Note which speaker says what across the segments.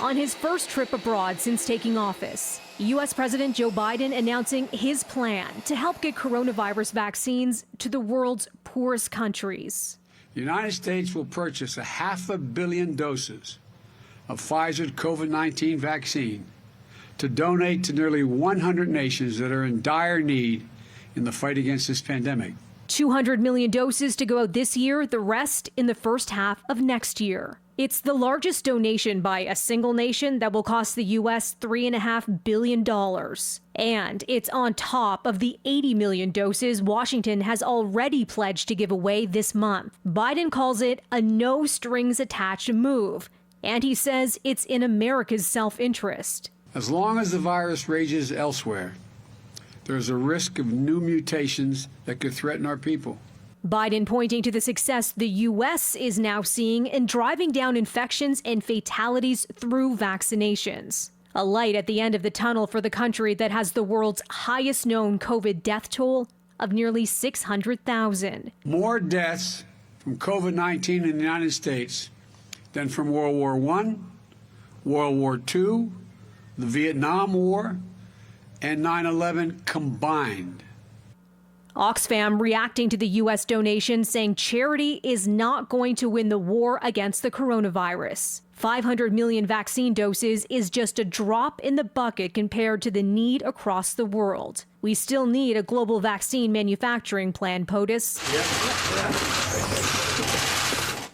Speaker 1: On his first trip abroad since taking office, U.S. President Joe Biden announcing his plan to help get coronavirus vaccines to the world's poorest countries.
Speaker 2: The United States will purchase 500 million doses of Pfizer's COVID-19 vaccine to donate to nearly 100 nations that are in dire need in the fight against this pandemic.
Speaker 1: 200 million doses to go out this year, the rest in the first half of next year. It's the largest donation by a single nation that will cost the U.S. $3.5 billion. And it's on top of the 80 million doses Washington has already pledged to give away this month. Biden calls it a no-strings-attached move, and he says it's in America's self-interest.
Speaker 2: As long as the virus rages elsewhere, there's a risk of new mutations that could threaten our people.
Speaker 1: Biden pointing to the success the U.S. is now seeing in driving down infections and fatalities through vaccinations. A light at the end of the tunnel for the country that has the world's highest known COVID death toll of nearly 600,000.
Speaker 2: More deaths from COVID-19 in the United States than from World War I, World War II, the Vietnam War, and 9/11 combined.
Speaker 1: Oxfam reacting to the U.S. donation, saying charity is not going to win the war against the coronavirus. 500 million vaccine doses is just a drop in the bucket compared to the need across the world. We still need a global vaccine manufacturing plan, POTUS.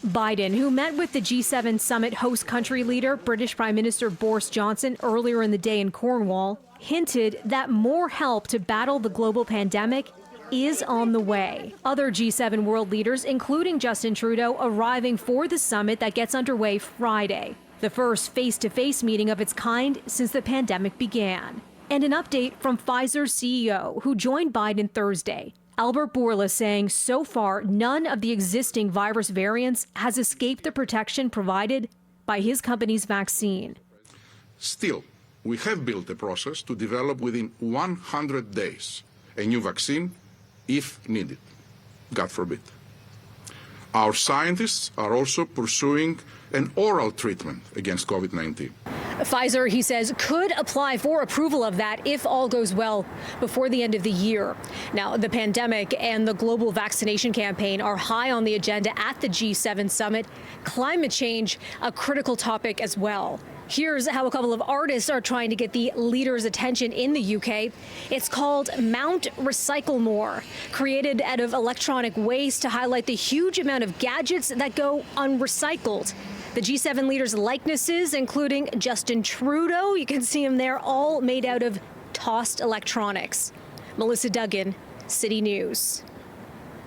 Speaker 1: Biden, who met with the G7 summit host country leader, British Prime Minister Boris Johnson, earlier in the day in Cornwall, hinted that more help to battle the global pandemic is on the way. Other G7 world leaders, including Justin Trudeau, arriving for the summit that gets underway Friday, the first face-to-face meeting of its kind since the pandemic began. And an update from Pfizer's CEO, who joined Biden Thursday, Albert Bourla, saying so far none of the existing virus variants has escaped the protection provided by his company's vaccine.
Speaker 3: Still, we have built a process to develop within 100 days a new vaccine if needed, God forbid. Our scientists are also pursuing an oral treatment against COVID-19.
Speaker 1: Pfizer, he says, could apply for approval of that if all goes well before the end of the year. Now, the pandemic and the global vaccination campaign are high on the agenda at the G7 summit. Climate change, a critical topic as well. Here's how a couple of artists are trying to get the leaders' attention in the UK. It's called Mount Recycle More, created out of electronic waste to highlight the huge amount of gadgets that go unrecycled. The G7 leaders' likenesses, including Justin Trudeau, you can see him there, all made out of tossed electronics. Melissa Duggan, City News.